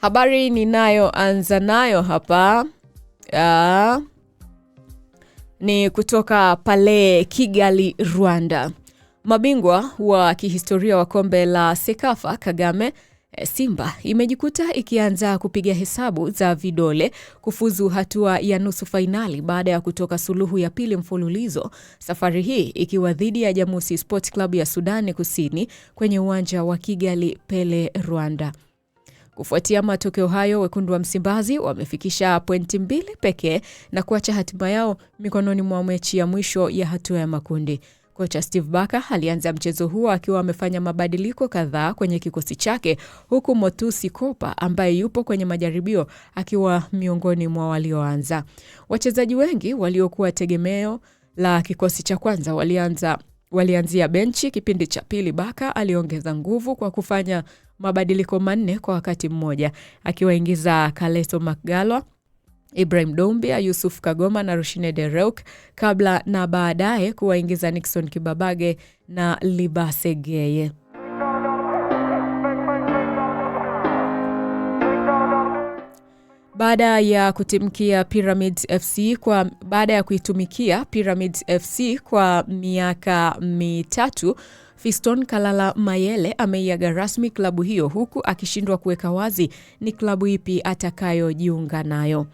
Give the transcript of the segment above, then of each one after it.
Habari ninayoanza nayo hapa ni kutoka pale Kigali, Rwanda. Mabingwa wa kihistoria wa kombe la Sekafa Kagame, Simba imejikuta ikianza kupiga hesabu za vidole kufuzu hatua ya nusu fainali baada ya kutoka suluhu ya pili mfululizo, safari hii ikiwa dhidi ya Jamusi Sport Club ya Sudani Kusini kwenye uwanja wa Kigali Pele, Rwanda. Kufuatia matokeo hayo, wekundu wa Msimbazi wamefikisha pointi 2 pekee na kuacha hatima yao mikononi mwa mechi ya mwisho ya hatua ya makundi. Kocha Steve Barker alianza mchezo huo akiwa amefanya mabadiliko kadhaa kwenye kikosi chake, huku Motusi Kopa ambaye yupo kwenye majaribio akiwa miongoni mwa walioanza. Wachezaji wengi waliokuwa tegemeo la kikosi cha kwanza walianzia benchi. Kipindi cha pili Barker aliongeza nguvu kwa kufanya mabadiliko 4 kwa wakati mmoja, akiwaingiza Kaleto Makgalwa, Ibrahim Doumbia, Yusuf Kagoma na Rushine Dereuk kabla na baadaye kuwaingiza Nixon Kibabage na Libase Geye. Baada ya kuitumikia Pyramids FC kwa miaka 3, Fiston Kalala Mayele ameiaga rasmi klabu hiyo, huku akishindwa kuweka wazi ni klabu ipi atakayojiunga nayo.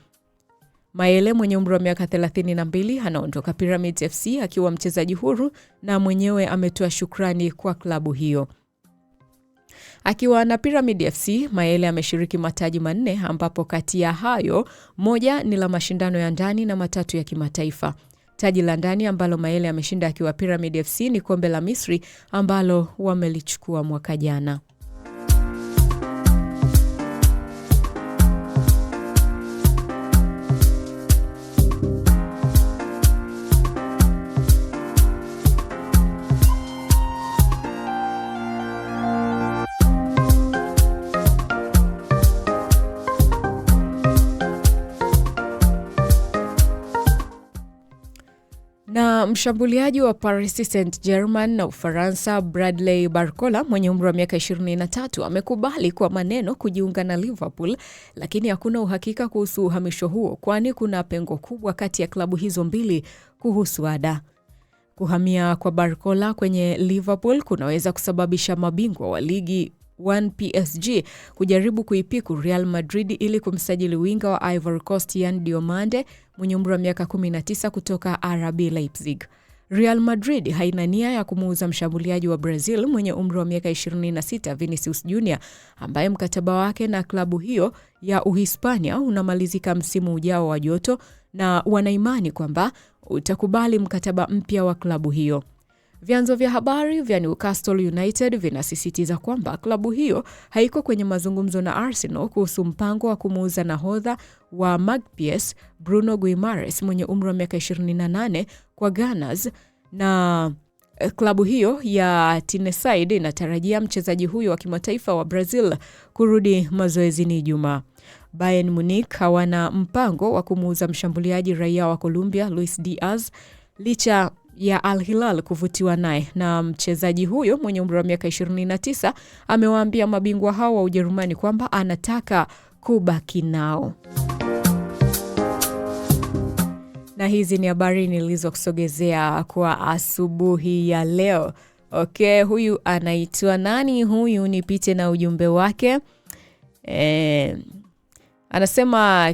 Mayele mwenye umri wa miaka 32 anaondoka Pyramids FC akiwa mchezaji huru na mwenyewe ametoa shukrani kwa klabu hiyo. Akiwa na Pyramid FC, Mayele ameshiriki mataji 4 ambapo kati ya hayo 1 ni la mashindano ya ndani na 3 ya kimataifa. Taji la ndani ambalo Mayele ameshinda akiwa Pyramid FC ni kombe la Misri ambalo wamelichukua mwaka jana. Na mshambuliaji wa Paris Saint-Germain na Ufaransa Bradley Barcola mwenye umri wa miaka 23 amekubali kwa maneno kujiunga na Liverpool, lakini hakuna uhakika kuhusu uhamisho huo, kwani kuna pengo kubwa kati ya klabu hizo mbili kuhusu ada. Kuhamia kwa Barcola kwenye Liverpool kunaweza kusababisha mabingwa wa ligi 1 PSG kujaribu kuipiku Real Madrid ili kumsajili winga wa Ivory Coast Yan Diomande mwenye umri wa miaka 19 kutoka RB Leipzig. Real Madrid haina nia ya kumuuza mshambuliaji wa Brazil mwenye umri wa miaka 26 Vinicius Junior, ambaye mkataba wake na klabu hiyo ya Uhispania unamalizika msimu ujao wa joto, na wanaimani kwamba utakubali mkataba mpya wa klabu hiyo. Vyanzo vya habari vya Newcastle United vinasisitiza kwamba klabu hiyo haiko kwenye mazungumzo na Arsenal kuhusu mpango wa kumuuza nahodha wa Magpies Bruno Guimaraes mwenye umri wa miaka 28 kwa Gunners, na klabu hiyo ya Tyneside inatarajia mchezaji huyo wa kimataifa wa Brazil kurudi mazoezini Ijumaa. Bayern Munich hawana mpango wa kumuuza mshambuliaji raia wa Colombia Luis Diaz licha ya Al Hilal kuvutiwa naye, na mchezaji huyo mwenye umri wa miaka 29 amewaambia mabingwa hao wa Ujerumani kwamba anataka kubaki nao. Na hizi ni habari nilizokusogezea kwa asubuhi ya leo. Okay, huyu anaitwa nani? Huyu nipite na ujumbe wake. Anasema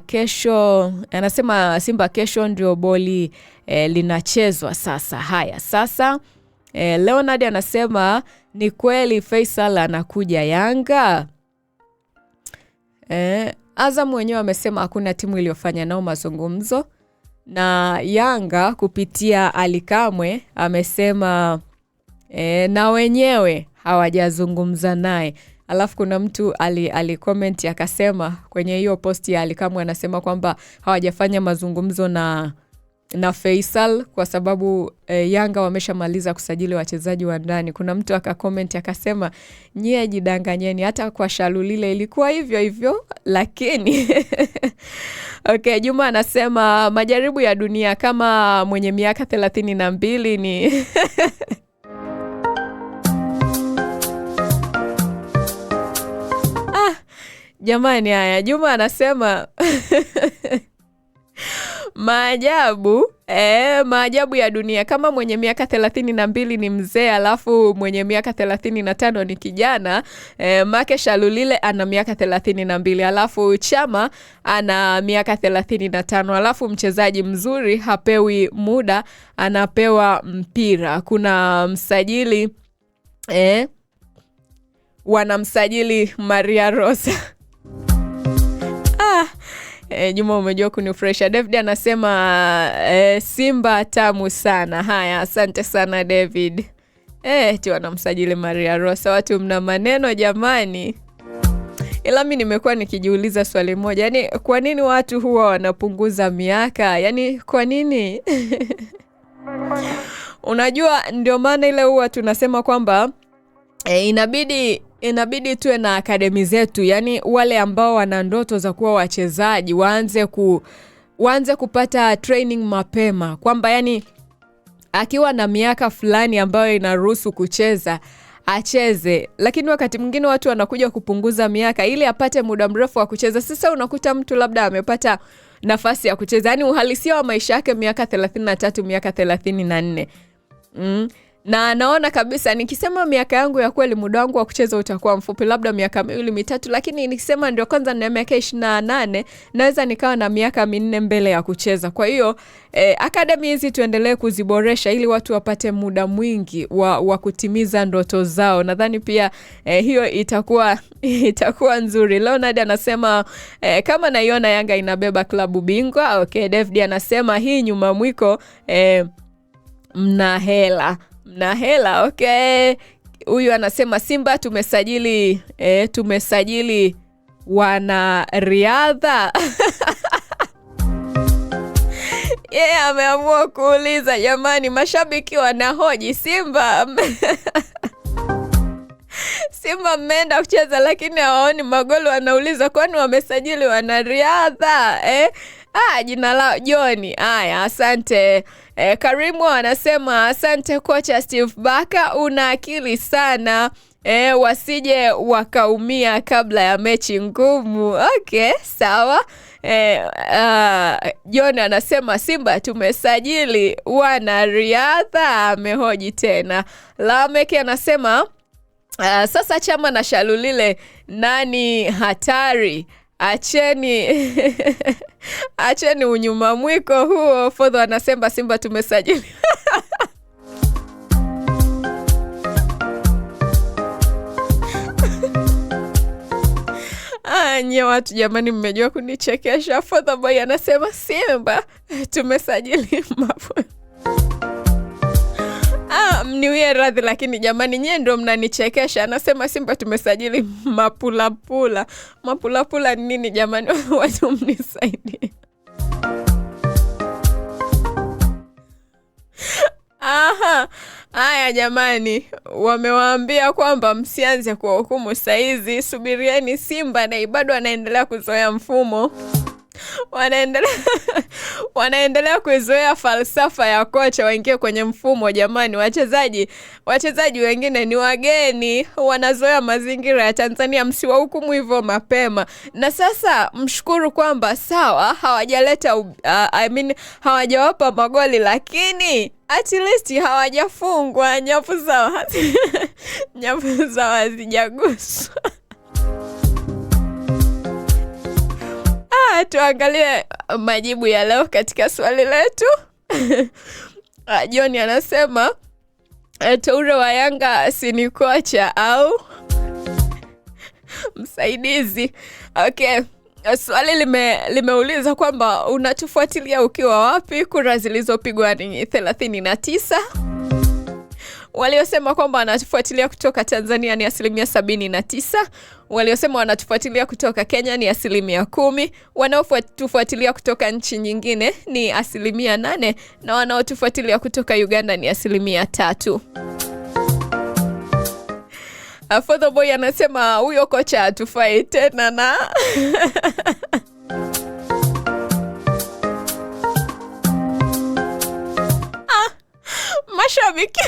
Simba kesho ndio boli linachezwa sasa. Haya sasa, Leonard anasema ni kweli Faisal anakuja Yanga. Azam mwenyewe amesema hakuna timu iliyofanya nao mazungumzo, na Yanga kupitia Alikamwe amesema na wenyewe hawajazungumza naye. Alafu kuna mtu ali-comment akasema kwenye hiyo posti ya Alikamwe, anasema kwamba hawajafanya mazungumzo na Faisal kwa sababu Yanga wameshamaliza kusajili wachezaji wa ndani. Kuna mtu akacomment akasema nyie jidanganyeni, hata kwa Shalulile ilikuwa hivyo hivyo, lakini okay, Juma anasema majaribu ya dunia kama mwenye miaka 32 ni Jamani haya, Juma anasema maajabu ya dunia. Kama mwenye miaka 32 ni mzee, alafu mwenye miaka 35 ni kijana, Make Shalulile ana miaka 32, alafu Chama ana miaka 35, alafu mchezaji mzuri hapewi muda, anapewa mpira. Kuna msajili wanamsajili Maria Rosa. Juma umejua kunifresha. David anasema Simba tamu sana. Haya, asante sana David. Ti wanamsajili Maria Rosa. Watu mna maneno jamani. Ila mimi nimekuwa nikijiuliza swali moja. Yaani kwa nini watu huwa wanapunguza miaka? Yaani kwa nini? Unajua ndio maana ile huwa tunasema kwamba inabidi tuwe na akademi zetu. Yani wale ambao wana ndoto za kuwa wachezaji waanze kupata training mapema, kwamba yani akiwa na miaka fulani ambayo inaruhusu kucheza acheze. Lakini wakati mwingine watu wanakuja kupunguza miaka ili apate muda mrefu wa kucheza. Sasa unakuta mtu labda amepata nafasi ya kucheza, yani uhalisia wa maisha yake miaka 33, miaka 34. Na naona kabisa nikisema miaka yangu ya kweli, muda wangu wa kucheza utakuwa mfupi, labda miaka 2-3, lakini nikisema ndio kwanza na miaka 28, naweza nikawa na miaka 4 mbele ya kucheza. Kwa hiyo academy hizi tuendelee kuziboresha ili watu wapate muda mwingi wa kutimiza ndoto zao. Nadhani pia hiyo itakuwa nzuri. Leonard anasema kama naiona Yanga inabeba klabu bingwa. Okay, David anasema hii nyuma mwiko mna hela. Okay. Huyu anasema Simba tumesajili wanariadha. Ameamua kuuliza jamani, mashabiki wanahoji Simba mmeenda kucheza lakini hawaoni magoli, wanauliza kwani wamesajili wanariadha? Jina lao Joni. Haya, asante. Karimu anasema asante kocha Steve Baka, una akili sana. Wasije wakaumia kabla ya mechi ngumu. Okay, sawa. Joni anasema Simba tumesajili wanariadha, amehoji tena. Lameki anasema sasa Chama na Shalulile nani hatari? Acheni unyuma mwiko huo. Fodho anasema Simba tumesajili. Nye watu jamani mmejua kunichekesha. Fodho boy anasema Simba tumesajili mapo. Mniwie radhi lakini jamani nye ndio mnanichekesha. Anasema Simba tumesajili mapulapula. Mapulapula ni nini jamani? Watu mnisaidie. Haya jamani, wamewaambia kwamba msianze kuhukumu saizi, subirieni Simba na bado wanaendelea kuzoea mfumo. Wanaendelea kuizoea falsafa ya kocha, waingie kwenye mfumo jamani. Wachezaji wengine ni wageni, wanazoea mazingira ya Tanzania, msiwahukumu hivyo mapema. Na sasa mshukuru kwamba sawa hawajaleta hawajawapa magoli, lakini at least hawajafungwa, nyavu zao hazijaguswa. Tuangalie majibu ya leo katika swali letu. John anasema Toure wa Yanga si ni kocha au msaidizi? Okay, swali limeuliza kwamba unatufuatilia ukiwa wapi. Kura zilizopigwa ni 39. Waliosema kwamba wanatufuatilia kutoka Tanzania ni 79%. Waliosema wanatufuatilia kutoka Kenya ni 10%. Wanaotufuatilia kutoka nchi nyingine ni 8%. Na wanaotufuatilia kutoka Uganda ni 3%. Fodho boy anasema huyo kocha hatufai tena na mashabiki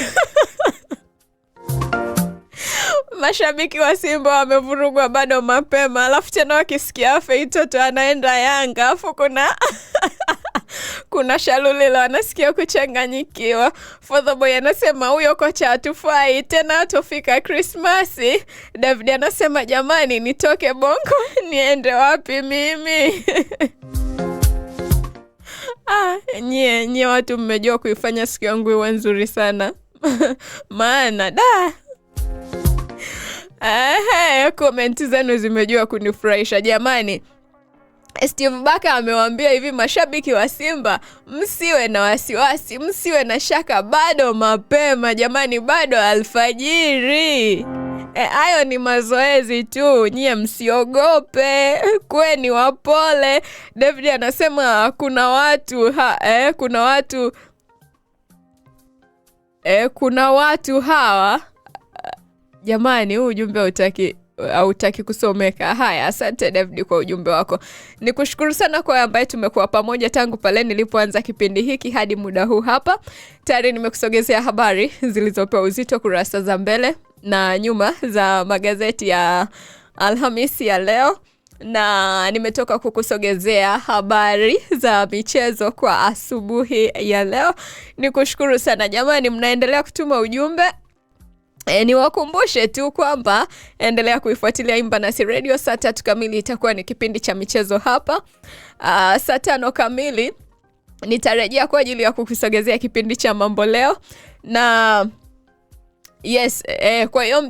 Mashabiki wa Simba wamevurugwa bado mapema, alafu tena wakisikia Feitoto anaenda Yanga, afu kuna Shalulilo anasikia kuchanganyikiwa. Fodhaboy anasema huyo kocha hatufai tena, atofika Christmas. David anasema jamani, nitoke Bongo niende wapi mimi? Nye watu mmejua kuifanya siku yangu iwe nzuri sana. Maana comment zenu zimejua kunifurahisha jamani. Steve Baka amewaambia hivi mashabiki wa Simba, msiwe na wasiwasi, msiwe na shaka, bado mapema jamani, bado alfajiri. Hayo ni mazoezi tu, nyie msiogope, kweni wapole. David anasema kuna watu hawa jamani, huu ujumbe hautaki kusomeka. Haya, asante David kwa ujumbe wako. Nikushukuru sana kwa ambaye tumekuwa pamoja tangu pale nilipoanza kipindi hiki hadi muda huu hapa. Tayari nimekusogezea habari zilizopewa uzito kurasa za mbele na nyuma za magazeti ya Alhamisi ya leo, na nimetoka kukusogezea habari za michezo kwa asubuhi ya leo. Nikushukuru sana jamani, mnaendelea kutuma ujumbe. Niwakumbushe tu kwamba endelea kuifuatilia Imba Nasi Radio. Saa 3 kamili itakuwa ni kipindi cha michezo hapa. Saa 5 kamili nitarejea kwa ajili ya kukusogezea kipindi cha mambo leo. Na yes, kwa hiyo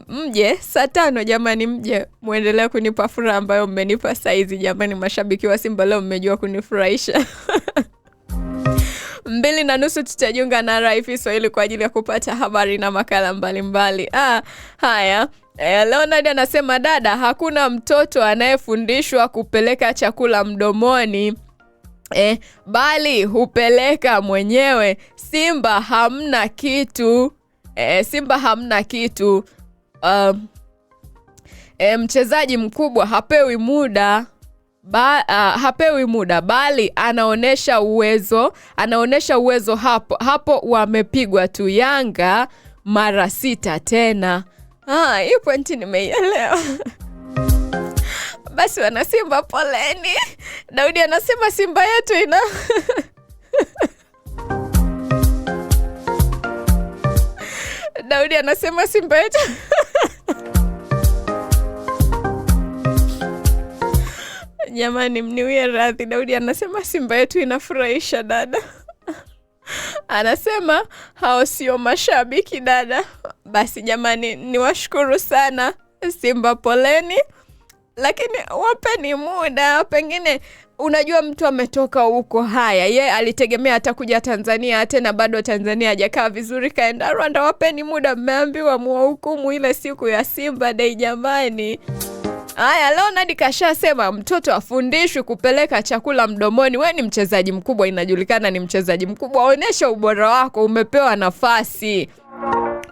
mje saa 5 jamani, mje muendelee kunipa furaha ambayo mmenipa saizi jamani. Mashabiki wa Simba leo mmejua kunifurahisha. 2:30 tutajiunga na Raifi Swahili kwa ajili ya kupata habari na makala mbalimbali. Haya, Leonard anasema dada, hakuna mtoto anayefundishwa kupeleka chakula mdomoni, bali hupeleka mwenyewe. Simba hamna kitu. Simba hamna kitu. Mchezaji mkubwa hapewi muda bali anaonesha uwezo hapo wamepigwa tu Yanga mara 6 tena. Hii pointi nimeielewa. Basi wana Simba poleni. Daudi anasema Simba yetu Daudi anasema Simba yetu jamani, mniwie radhi. Daudi anasema Simba yetu inafurahisha dada. Anasema hao sio mashabiki dada. Basi jamani, niwashukuru sana. Simba poleni, lakini wapeni muda. Pengine unajua mtu ametoka huko, haya ye alitegemea atakuja Tanzania, tena bado Tanzania hajakaa vizuri, kaenda Rwanda. Wapeni muda, mmeambiwa muhukumu ile siku ya Simba Day jamani. Haya, Leonard kashasema mtoto afundishwe kupeleka chakula mdomoni. Wewe ni mchezaji mkubwa, inajulikana ni mchezaji mkubwa, onesha ubora wako, umepewa nafasi.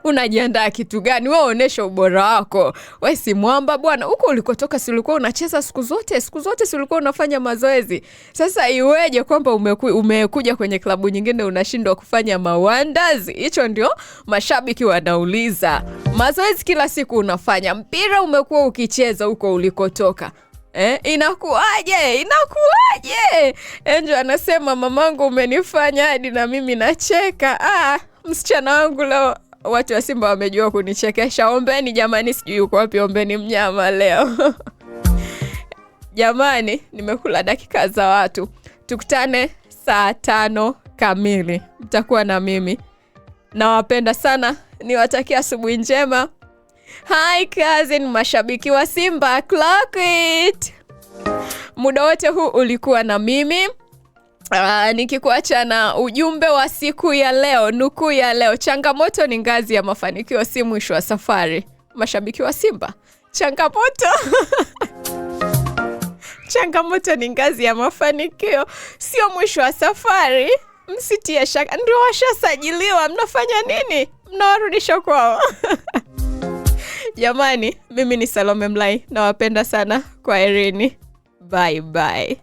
Unajiandaa kitu gani? Wewe onesha ubora wako. Wewe si mwamba bwana. Huko ulikotoka si ulikuwa unacheza siku zote si ulikuwa unafanya mazoezi. Sasa iweje kwamba umekuja kwenye klabu nyingine unashindwa kufanya mawonders? Hicho ndio mashabiki wanauliza. Mazoezi kila siku unafanya, mpira umekuwa ukicheza huko ulikotoka. Inakuaje? Angel anasema mamangu umenifanya hadi na mimi nacheka. Msichana wangu leo watu wa Simba wamejua kunichekesha. Ombeni jamani, sijui uko wapi Ombeni mnyama leo. Jamani, nimekula dakika za watu. Tukutane saa 5 kamili. Mtakuwa na mimi. Nawapenda sana. Niwatakia asubuhi njema. Hi cousin, mashabiki wa Simba, clock it. Muda wote huu ulikuwa na mimi. Nikikuacha na ujumbe wa siku ya leo, nukuu ya leo: changamoto ni ngazi ya mafanikio, si mwisho wa safari. Mashabiki wa Simba, changamoto ni ngazi ya mafanikio, sio mwisho wa safari. Msitie shaka, ndio washasajiliwa, mnafanya nini? Mnawarudisha kwao. Jamani, mimi ni Salome Mlai, nawapenda sana. Kwaherini. Bye bye.